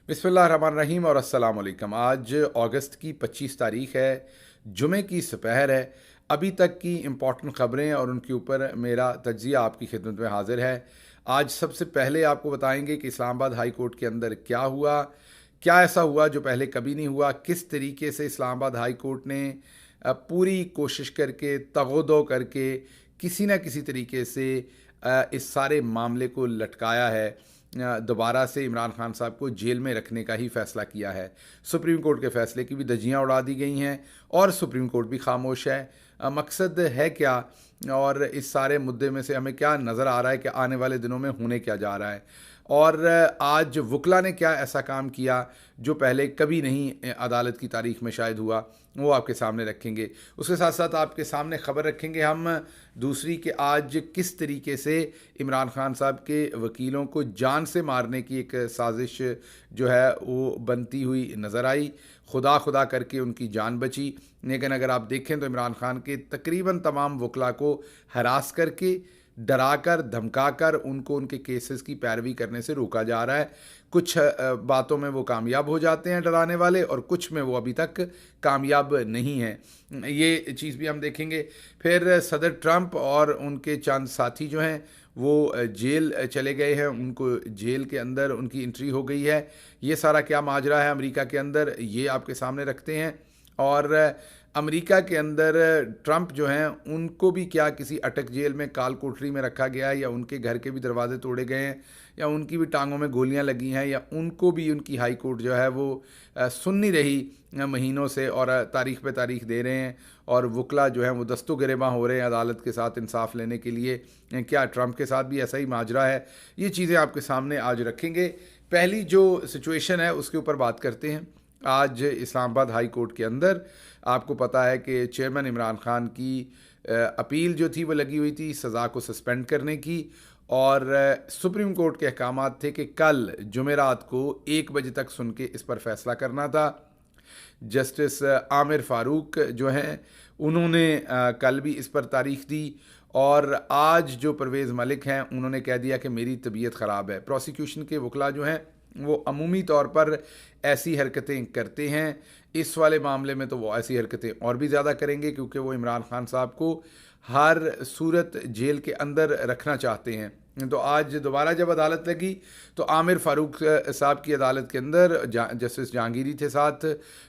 बिस्मिल्लाहिर्रहमानिर्रहीम और अस्सलाम वालेकुम। आज अगस्त की 25 तारीख है, जुमे की सुपहर है। अभी तक की इम्पॉर्टेंट ख़बरें और उनके ऊपर मेरा तज्ज़िया आपकी खिदमत में हाजिर है। आज सबसे पहले आपको बताएंगे कि इस्लामाबाद हाई कोर्ट के अंदर क्या हुआ, क्या ऐसा हुआ जो पहले कभी नहीं हुआ, किस तरीके से इस्लामाबाद हाई कोर्ट ने पूरी कोशिश करके तगोदो करके किसी न किसी तरीके से इस सारे मामले को लटकाया है, दोबारा से इमरान खान साहब को जेल में रखने का ही फैसला किया है। सुप्रीम कोर्ट के फैसले की भी धज्जियां उड़ा दी गई हैं और सुप्रीम कोर्ट भी खामोश है। मकसद है क्या और इस सारे मुद्दे में से हमें क्या नज़र आ रहा है कि आने वाले दिनों में होने क्या जा रहा है, और आज वकला ने क्या ऐसा काम किया जो पहले कभी नहीं अदालत की तारीख में शायद हुआ, वो आपके सामने रखेंगे। उसके साथ साथ आपके सामने ख़बर रखेंगे हम दूसरी कि आज किस तरीके से इमरान खान साहब के वकीलों को जान से मारने की एक साजिश जो है वो बनती हुई नज़र आई। खुदा खुदा करके उनकी जान बची, लेकिन अगर आप देखें तो इमरान खान के तकरीबन तमाम वकला को हरास करके, डराकर, धमकाकर उनको उनके केसेस की पैरवी करने से रोका जा रहा है। कुछ बातों में वो कामयाब हो जाते हैं डराने वाले, और कुछ में वो अभी तक कामयाब नहीं हैं। ये चीज़ भी हम देखेंगे। फिर सदर ट्रंप और उनके चंद साथी जो हैं वो जेल चले गए हैं, उनको जेल के अंदर उनकी एंट्री हो गई है। ये सारा क्या माजरा है अमेरिका के अंदर, ये आपके सामने रखते हैं। और अमेरिका के अंदर ट्रंप जो हैं उनको भी क्या किसी अटक जेल में काल कोठरी में रखा गया है, या उनके घर के भी दरवाजे तोड़े गए हैं, या उनकी भी टांगों में गोलियां लगी हैं, या उनको भी उनकी हाई कोर्ट जो है वो सुन नहीं रही महीनों से, और तारीख पे तारीख दे रहे हैं, और वकला जो हैं वो दस्तों गिरेबां हो रहे हैं अदालत के साथ इंसाफ लेने के लिए। क्या ट्रंप के साथ भी ऐसा ही माजरा है? ये चीज़ें आपके सामने आज रखेंगे। पहली जो सिचुएशन है उसके ऊपर बात करते हैं। आज इस्लामाबाद हाई कोर्ट के अंदर आपको पता है कि चेयरमैन इमरान खान की अपील जो थी वो लगी हुई थी सज़ा को सस्पेंड करने की, और सुप्रीम कोर्ट के अहकामात थे कि कल जुमेरात को 1 बजे तक सुन के इस पर फैसला करना था। जस्टिस आमिर फ़ारूक जो हैं उन्होंने कल भी इस पर तारीख दी, और आज जो परवेज़ मलिक हैं उन्होंने कह दिया कि मेरी तबीयत ख़राब है। प्रोसिक्यूशन के वकला जो हैं वो अमूमी तौर पर ऐसी हरकतें करते हैं, इस वाले मामले में तो वो ऐसी हरकतें और भी ज़्यादा करेंगे, क्योंकि वो इमरान खान साहब को हर सूरत जेल के अंदर रखना चाहते हैं। तो आज दोबारा जब अदालत लगी तो आमिर फ़ारूक साहब की अदालत के अंदर जस्टिस जहांगीरी थे साथ।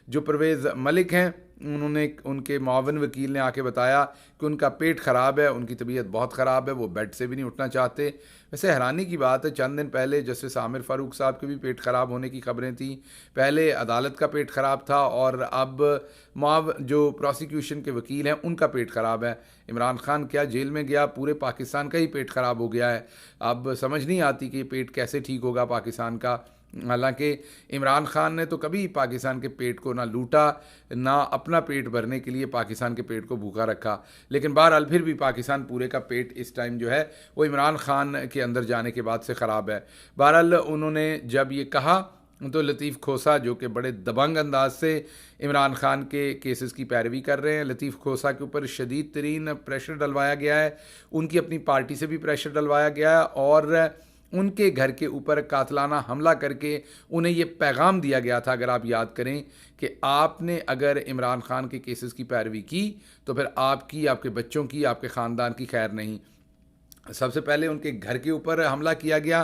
जो परवेज़ मलिक हैं उन्होंने, उनके मुआविन वकील ने आके बताया कि उनका पेट ख़राब है, उनकी तबीयत बहुत ख़राब है, वो बेड से भी नहीं उठना चाहते। वैसे हैरानी की बात है, चंद दिन पहले जस्टिस आमिर फ़ारूक साहब के भी पेट ख़राब होने की खबरें थी। पहले अदालत का पेट ख़राब था, और अब जो प्रोसिक्यूशन के वकील हैं उनका पेट ख़राब है। इमरान खान क्या जेल में गया, पूरे पाकिस्तान का ही पेट ख़राब हो गया है। अब समझ नहीं आती कि पेट कैसे ठीक होगा पाकिस्तान का। हालांकि इमरान खान ने तो कभी पाकिस्तान के पेट को ना लूटा, ना अपना पेट भरने के लिए पाकिस्तान के पेट को भूखा रखा। लेकिन बहरहाल फिर भी पाकिस्तान पूरे का पेट इस टाइम जो है वो इमरान खान के अंदर जाने के बाद से ख़राब है। बहरहाल उन्होंने जब ये कहा तो लतीफ़ खोसा जो कि बड़े दबंग अंदाज से इमरान खान के केसेस की पैरवी कर रहे हैं, लतीफ़ खोसा के ऊपर शदीद तरीन प्रेशर डलवाया गया है, उनकी अपनी पार्टी से भी प्रेशर डलवाया गया है, और उनके घर के ऊपर कातलाना हमला करके उन्हें ये पैगाम दिया गया था, अगर आप याद करें, कि आपने अगर इमरान खान के केसेस की पैरवी की तो फिर आपकी, आपके बच्चों की, आपके ख़ानदान की खैर नहीं। सबसे पहले उनके घर के ऊपर हमला किया गया।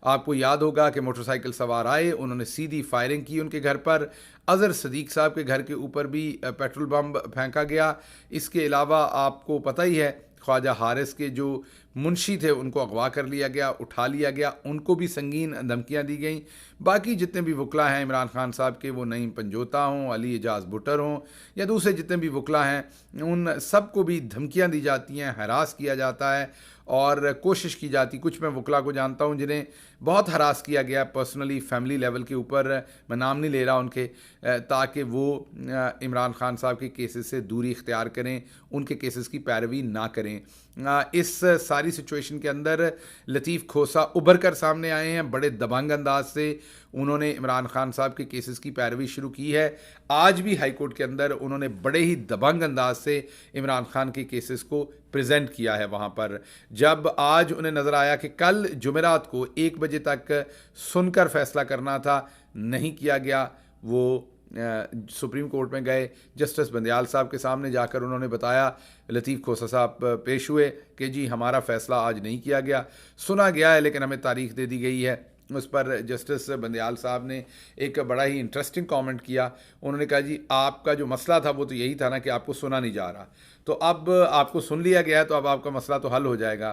आपको याद होगा कि मोटरसाइकिल सवार आए, उन्होंने सीधी फायरिंग की उनके घर पर। अज़हर सदीक साहब के घर के ऊपर भी पेट्रोल बम फेंका गया। इसके अलावा आपको पता ही है ख्वाजा हारिस के जो मुंशी थे उनको अगवा कर लिया गया, उठा लिया गया, उनको भी संगीन धमकियां दी गई। बाकी जितने भी वकला हैं इमरान खान साहब के, वो नईम पंजोता हों, अली एजाज भुट्टर हों, या दूसरे जितने भी वकला हैं, उन सबको भी धमकियां दी जाती हैं, हरास किया जाता है और कोशिश की जाती। कुछ मैं वकला को जानता हूँ जिन्हें बहुत हरास किया गया पर्सनली, फैमिली लेवल के ऊपर, मैं नाम नहीं ले रहा उनके, ताकि वो इमरान खान साहब के केसेस से दूरी इख्तियार करें, उनके केसेस की पैरवी ना करें। इस सारी सिचुएशन के अंदर लतीफ़ खोसा उभर कर सामने आए हैं, बड़े दबंग अंदाज से उन्होंने इमरान खान साहब के केसेस की पैरवी शुरू की है। आज भी हाई कोर्ट के अंदर उन्होंने बड़े ही दबंग अंदाज से इमरान खान के केसेस को प्रेजेंट किया है वहाँ पर। जब आज उन्हें नज़र आया कि कल जुमेरात को 1 बजे बजे तक सुनकर फैसला करना था, नहीं किया गया। वो सुप्रीम कोर्ट में गए, जस्टिस बंदयाल साहब के सामने जाकर उन्होंने बताया, लतीफ़ खोसा साहब पेश हुए कि जी हमारा फ़ैसला आज नहीं किया गया, सुना गया है लेकिन हमें तारीख दे दी गई है। उस पर जस्टिस बंदयाल साहब ने एक बड़ा ही इंटरेस्टिंग कमेंट किया। उन्होंने कहा जी आपका जो मसला था वो तो यही था ना कि आपको सुना नहीं जा रहा, तो अब आपको सुन लिया गया है तो अब आपका मसला तो हल हो जाएगा।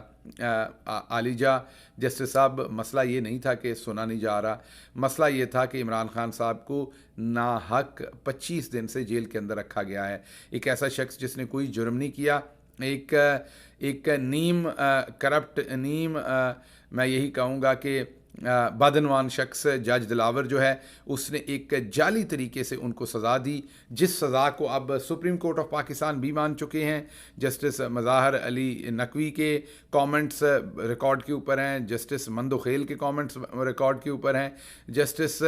आलिजा जस्टिस साहब, मसला ये नहीं था कि सुना नहीं जा रहा, मसला ये था कि इमरान खान साहब को नाहक 25 दिन से जेल के अंदर रखा गया है। एक ऐसा शख्स जिसने कोई जुर्म नहीं किया, एक नीम करप्ट नीम मैं यही कहूँगा कि बदनवान शख्स जज दिलावर जो है उसने एक जाली तरीके से उनको सज़ा दी, जिस सज़ा को अब सुप्रीम कोर्ट ऑफ पाकिस्तान भी मान चुके हैं। जस्टिस मज़ाहर अली नकवी के कमेंट्स रिकॉर्ड के ऊपर हैं, जस्टिस मंदोखेल के कमेंट्स रिकॉर्ड के ऊपर हैं, जस्टिस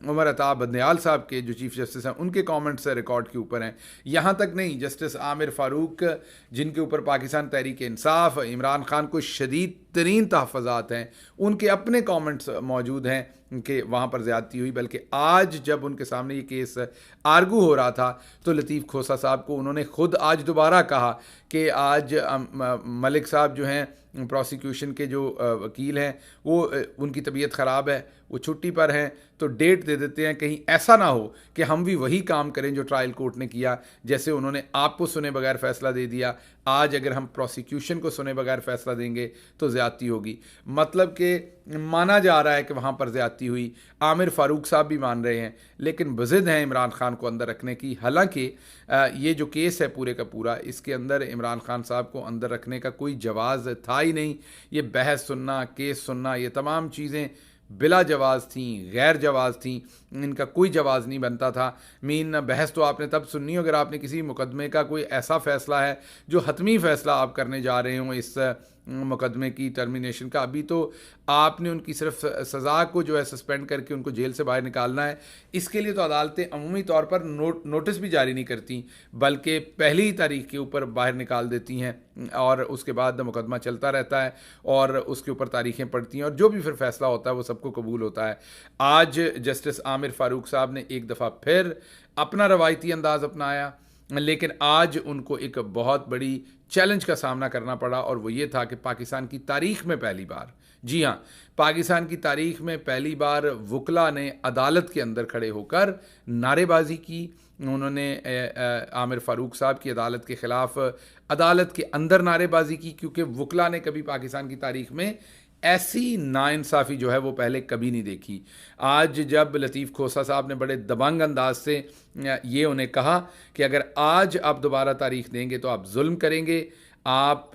उमर अता बंदयाल साहब के जो चीफ जस्टिस हैं उनके कमेंट्स रिकॉर्ड के ऊपर हैं। यहाँ तक नहीं, जस्टिस आमिर फ़ारूक जिनके ऊपर पाकिस्तान तहरीक इंसाफ इमरान खान को शदीद तरीन तहफ़्फ़ुज़ात हैं, उनके अपने कमेंट्स मौजूद हैं कि वहाँ पर ज़्यादती हुई। बल्कि आज जब उनके सामने ये केस आर्गू हो रहा था तो लतीफ़ खोसा साहब को उन्होंने ख़ुद आज दोबारा कहा कि आज मलिक साहब जो हैं प्रोसिक्यूशन के जो वकील हैं वो उनकी तबीयत ख़राब है, वो छुट्टी पर हैं, तो डेट दे देते हैं, कहीं ऐसा ना हो कि हम भी वही काम करें जो ट्रायल कोर्ट ने किया। जैसे उन्होंने आपको सुने बगैर फ़ैसला दे दिया, आज अगर हम प्रोसिक्यूशन को सुने बगैर फ़ैसला देंगे तो ज़्यादती होगी। मतलब कि माना जा रहा है कि वहाँ पर ज़्यादती हुई, आमिर फ़ारूक साहब भी मान रहे हैं, लेकिन बज़िद हैं इमरान खान को अंदर रखने की। हालांकि ये जो केस है पूरे का पूरा, इसके अंदर इमरान खान साहब को अंदर रखने का कोई जवाज़ था ही नहीं। ये बहस सुनना, केस सुनना, ये तमाम चीज़ें बिला जवाज़ थी, गैर जवाज़ थी, इनका कोई जवाज़ नहीं बनता था। मीन बहस तो आपने तब सुननी हो अगर आपने किसी मुकदमे का कोई ऐसा फ़ैसला है जो हतमी फ़ैसला आप करने जा रहे हो इस मुकदमे की टर्मिनेशन का। अभी तो आपने उनकी सिर्फ सज़ा को जो है सस्पेंड करके उनको जेल से बाहर निकालना है। इसके लिए तो अदालतें अमूमी तौर पर नोटिस भी जारी नहीं करती, बल्कि पहली ही तारीख के ऊपर बाहर निकाल देती हैं और उसके बाद मुकदमा चलता रहता है और उसके ऊपर तारीखें पड़ती हैं और जो भी फिर फैसला होता है वो सबको कबूल होता है। आज जस्टिस आमिर फ़ारूक साहब ने एक दफ़ा फिर अपना रवायती अंदाज़ अपनाया, लेकिन आज उनको एक बहुत बड़ी चैलेंज का सामना करना पड़ा और वो ये था कि पाकिस्तान की तारीख़ में पहली बार, जी हाँ, पाकिस्तान की तारीख़ में पहली बार वकला ने अदालत के अंदर खड़े होकर नारेबाजी की। उन्होंने आमिर फ़ारूक साहब की अदालत के ख़िलाफ़ अदालत के अंदर नारेबाजी की, क्योंकि वकला ने कभी पाकिस्तान की तारीख़ में ऐसी नाइंसाफ़ी जो है वो पहले कभी नहीं देखी। आज जब लतीफ़ खोसा साहब ने बड़े दबंग अंदाज से ये उन्हें कहा कि अगर आज आप दोबारा तारीख़ देंगे तो आप जुल्म करेंगे, आप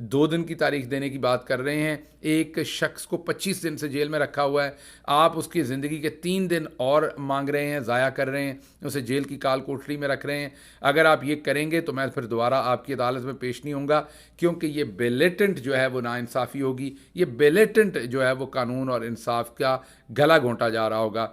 2 दिन की तारीख देने की बात कर रहे हैं, एक शख्स को 25 दिन से जेल में रखा हुआ है, आप उसकी ज़िंदगी के 3 दिन और मांग रहे हैं, ज़ाया कर रहे हैं, उसे जेल की काल कोठरी में रख रहे हैं। अगर आप ये करेंगे तो मैं फिर दोबारा आपकी अदालत में पेश नहीं होऊंगा, क्योंकि ये बेलेटेंट जो है वो नाइंसाफ़ी होगी, ये बेलेटेंट जो है वो कानून और इंसाफ का गला घोंटा जा रहा होगा।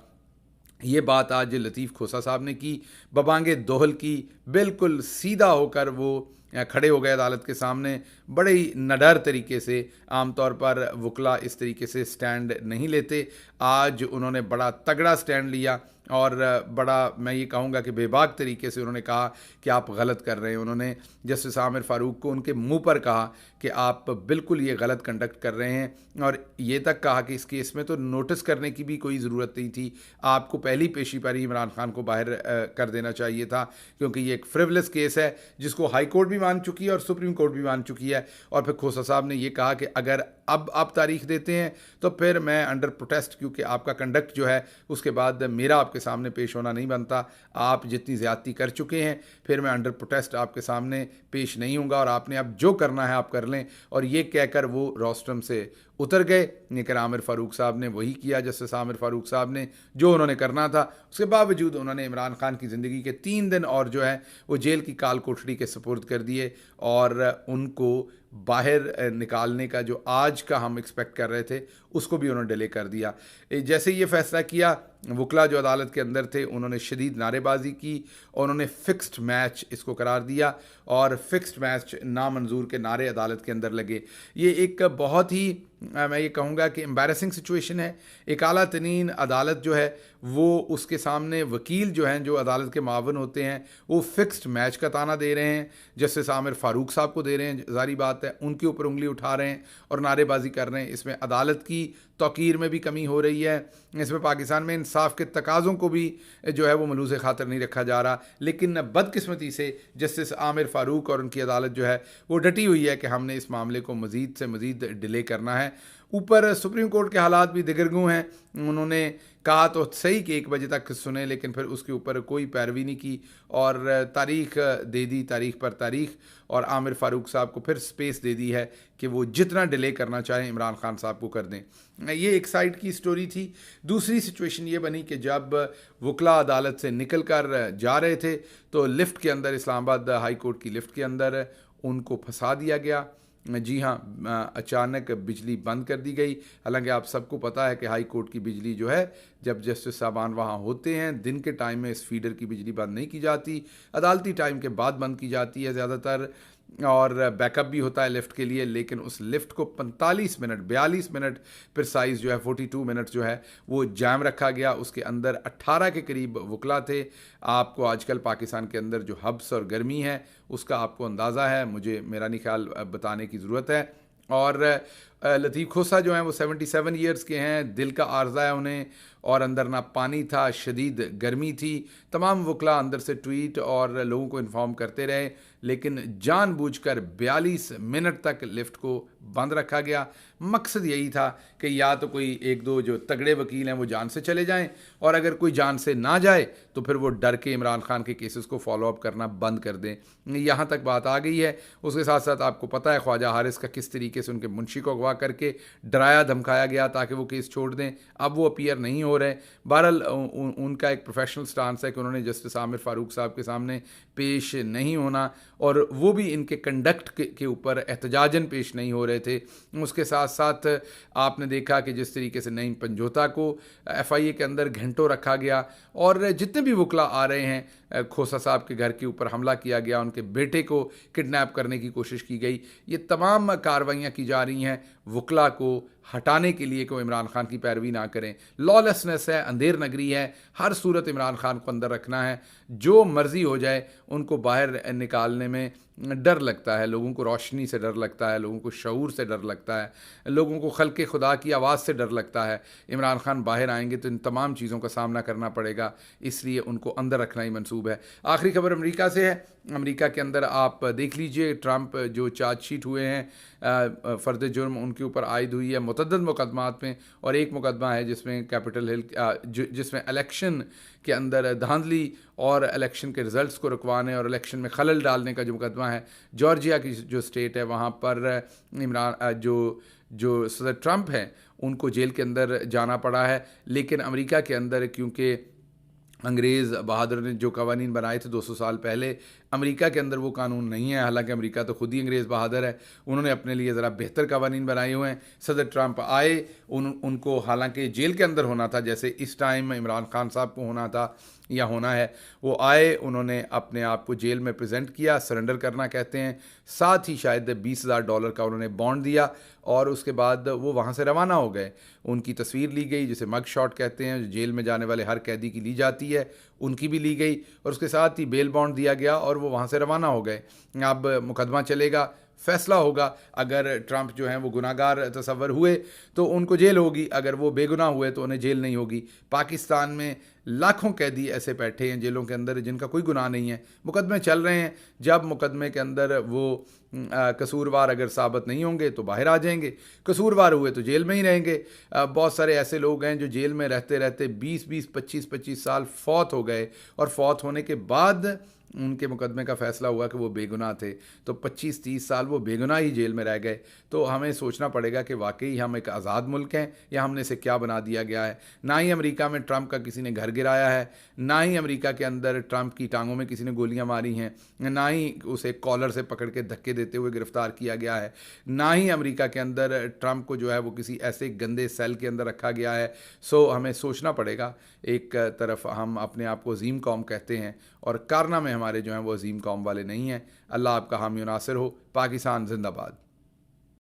ये बात आज लतीफ़ खोसा साहब ने की, बबांगे दोहल की, बिल्कुल सीधा होकर वो खड़े हो गए अदालत के सामने। बड़े ही निडर तरीके से, आमतौर पर वकला इस तरीके से स्टैंड नहीं लेते, आज उन्होंने बड़ा तगड़ा स्टैंड लिया और बड़ा, मैं ये कहूँगा कि बेबाक तरीके से उन्होंने कहा कि आप गलत कर रहे हैं। उन्होंने जस्टिस आमिर फ़ारूक को उनके मुंह पर कहा कि आप बिल्कुल ये गलत कंडक्ट कर रहे हैं और ये तक कहा कि इस केस में तो नोटिस करने की भी कोई ज़रूरत नहीं थी, आपको पहली पेशी पर ही इमरान खान को बाहर कर देना चाहिए था, क्योंकि ये एक फ्रिवलेस केस है जिसको हाई कोर्ट भी मान चुकी है और सुप्रीम कोर्ट भी मान चुकी है। और फिर खोसा साहब ने ये कहा कि अगर अब आप तारीख देते हैं तो फिर मैं अंडर प्रोटेस्ट, क्योंकि आपका कंडक्ट जो है उसके बाद मेरा आपके सामने पेश होना नहीं बनता, आप जितनी ज़्यादती कर चुके हैं, फिर मैं अंडर प्रोटेस्ट आपके सामने पेश नहीं होऊंगा और आपने अब जो करना है आप कर लें। और ये कहकर वो रोस्ट्रम से उतर गए, लेकिन आमिर फ़ारूक साहब ने वही किया। जस्टिस आमिर फ़ारूक साहब ने जो उन्होंने करना था, उसके बावजूद उन्होंने इमरान खान की ज़िंदगी के 3 दिन और जो है वो जेल की काल कोठरी के सुपुर्द कर दिए और उनको बाहर निकालने का जो आज का हम एक्सपेक्ट कर रहे थे उसको भी उन्होंने डिले कर दिया। जैसे ये फ़ैसला किया, वकला जो अदालत के अंदर थे उन्होंने शदीद नारेबाजी की और उन्होंने फ़िक्स्ड मैच इसको करार दिया और फ़िक्स्ड मैच नामंजूर के नारे अदालत के अंदर लगे। ये एक बहुत ही मैं ये कहूँगा कि एम्बैरेसिंग सिचुएशन है। एक आला तरीन अदालत जो है वो उसके सामने वकील जो हैं, जो अदालत के मावन होते हैं, वो फिक्स्ड मैच का ताना दे रहे हैं, जस्टिस आमिर फ़ारूक साहब को दे रहे हैं, ज़ाहिर बात है उनके ऊपर उंगली उठा रहे हैं और नारेबाजी कर रहे हैं। इसमें अदालत की तौकीर में भी कमी हो रही है, इसमें पाकिस्तान में इंसाफ के तकाज़ों को भी जो है वो मलूज़ खातर नहीं रखा जा रहा। लेकिन बदकिस्मती से जस्टिस आमिर फ़ारूक और उनकी अदालत जो है वो डटी हुई है कि हमने इस मामले को मज़ीद से मज़ीद डिले करना है। ऊपर सुप्रीम कोर्ट के हालात भी दिगरगू हैं। उन्होंने कहा तो सही कि 1 बजे तक सुने, लेकिन फिर उसके ऊपर कोई पैरवी नहीं की और तारीख दे दी, तारीख पर तारीख, और आमिर फ़ारूक साहब को फिर स्पेस दे दी है कि वो जितना डिले करना चाहें इमरान खान साहब को कर दें। ये एक साइड की स्टोरी थी। दूसरी सिचुएशन ये बनी कि जब वकला अदालत से निकल कर जा रहे थे तो लिफ्ट के अंदर, इस्लामाबाद हाई कोर्ट की लिफ्ट के अंदर उनको फंसा दिया गया। जी हाँ, अचानक बिजली बंद कर दी गई। हालांकि आप सबको पता है कि हाई कोर्ट की बिजली जो है, जब जस्टिस साहबान वहाँ होते हैं, दिन के टाइम में इस फीडर की बिजली बंद नहीं की जाती, अदालती टाइम के बाद बंद की जाती है ज़्यादातर, और बैकअप भी होता है लिफ्ट के लिए। लेकिन उस लिफ्ट को 45 मिनट, 42 मिनट प्रिसाइज जो है, 42 मिनट जो है वो जाम रखा गया। उसके अंदर 18 के करीब वकला थे। आपको आजकल पाकिस्तान के अंदर जो हब्स और गर्मी है उसका आपको अंदाज़ा है, मुझे मेरा नहीं ख्याल बताने की ज़रूरत है। और लतीफ़ खोसा जो हैं वो 77 ईयर्स के हैं, दिल का आर्जा है उन्हें, और अंदर ना पानी था, शदीद गर्मी थी। तमाम वकला अंदर से ट्वीट और लोगों को इन्फॉर्म करते रहे, लेकिन जानबूझकर 42 मिनट तक लिफ्ट को बंद रखा गया। मकसद यही था कि या तो कोई एक दो जो तगड़े वकील हैं वो जान से चले जाएं, और अगर कोई जान से ना जाए तो फिर वो डर के इमरान खान के केसेस को फॉलो अप करना बंद कर दें। यहाँ तक बात आ गई है। उसके साथ साथ आपको पता है ख्वाजा हारिस का किस तरीके से उनके मुंशी को अगवा करके डराया धमकाया गया ताकि वो केस छोड़ दें। अब वो अपीयर नहीं हो रहे। बहरहाल उनका एक प्रोफेशनल स्टांस है कि उन्होंने जस्टिस आमिर फ़ारूक साहब के सामने पेश नहीं होना, और वो भी इनके कंडक्ट के ऊपर एहतजाजन पेश नहीं हो रहे थे। उसके साथ साथ आपने देखा कि जिस तरीके से नईम पंजोता को FIA के अंदर घंटों रखा गया, और जितने भी वकला आ रहे हैं, खोसा साहब के घर के ऊपर हमला किया गया, उनके बेटे को किडनैप करने की कोशिश की गई, ये तमाम कार्रवाइयाँ की जा रही हैं वकला को हटाने के लिए कि वो इमरान खान की पैरवी ना करें। लॉलेसनेस है, अंधेर नगरी है, हर सूरत इमरान खान को अंदर रखना है। जो मर्जी हो जाए उनको बाहर निकालने में डर लगता है, लोगों को रोशनी से डर लगता है, लोगों को शऊर से डर लगता है, लोगों को खल्क़े खुदा की आवाज़ से डर लगता है। इमरान खान बाहर आएंगे तो इन तमाम चीज़ों का सामना करना पड़ेगा, इसलिए उनको अंदर रखना ही मंसूब है। आखिरी खबर अमेरिका से है। अमेरिका के अंदर आप देख लीजिए, ट्रंप जो चार्जशीट हुए हैं फ़र्द जुर्म उनके ऊपर आयद हुई है मुतअद्दिद मुकदमात में, और एक मुकदमा है जिसमें कैपिटल हिल जिसमें इलेक्शन के अंदर धांधली और इलेक्शन के रिज़ल्ट्स को रुकवाने और इलेक्शन में खलल डालने का जो मुकदमा है, जॉर्जिया की जो स्टेट है वहाँ पर इमरान जो सदर ट्रंप हैं उनको जेल के अंदर जाना पड़ा है। लेकिन अमेरिका के अंदर क्योंकि अंग्रेज़ बहादुर ने जो कवानीन बनाए थे 200 साल पहले, अमेरिका के अंदर वो कानून नहीं है। हालांकि अमेरिका तो खुद ही अंग्रेज़ बहादुर है, उन्होंने अपने लिए ज़रा बेहतर कवानीन बनाए हुए हैं। सदर ट्रंप आए, उनको हालांकि जेल के अंदर होना था जैसे इस टाइम इमरान खान साहब को होना था या होना है, वो आए, उन्होंने अपने आप को जेल में प्रेजेंट किया, सरेंडर करना कहते हैं, साथ ही शायद $20,000 का उन्होंने बॉन्ड दिया, और उसके बाद वो वहाँ से रवाना हो गए। उनकी तस्वीर ली गई जिसे मग शॉट कहते हैं, जो जेल में जाने वाले हर कैदी की ली जाती है, उनकी भी ली गई, और उसके साथ ही बेल बॉन्ड दिया गया और वो वहाँ से रवाना हो गए। अब मुकदमा चलेगा, फैसला होगा। अगर ट्रंप जो हैं वो गुनाहगार तस्वर हुए तो उनको जेल होगी, अगर वो बेगुनाह हुए तो उन्हें जेल नहीं होगी। पाकिस्तान में लाखों कैदी ऐसे बैठे हैं जेलों के अंदर जिनका कोई गुनाह नहीं है, मुकदमे चल रहे हैं। जब मुकदमे के अंदर वो कसूरवार अगर साबित नहीं होंगे तो बाहर आ जाएंगे, कसूरवार हुए तो जेल में ही रहेंगे। बहुत सारे ऐसे लोग हैं जो जेल में रहते रहते 20-20, 25-25 साल फौत हो गए, और फौत होने के बाद उनके मुकदमे का फ़ैसला हुआ कि वो बेगुनाह थे, तो 25-30 साल वो बेगुनाह ही जेल में रह गए। तो हमें सोचना पड़ेगा कि वाकई हम एक आज़ाद मुल्क हैं या हमने इसे क्या बना दिया गया है। ना ही अमेरिका में ट्रंप का किसी ने घर गिराया है, ना ही अमेरिका के अंदर ट्रंप की टांगों में किसी ने गोलियां मारी हैं, ना ही उसे कॉलर से पकड़ के धक्के देते हुए गिरफ्तार किया गया है, ना ही अमेरिका के अंदर ट्रंप को जो है वो किसी ऐसे गंदे सेल के अंदर रखा गया है। सो हमें सोचना पड़ेगा। एक तरफ हम अपने आप को अजीम कौम कहते हैं और कारनामे हमारे जो हैं वो अजीम कौम वाले नहीं हैं। अल्लाह आपका हामी नासिर हो। पाकिस्तान जिंदाबाद।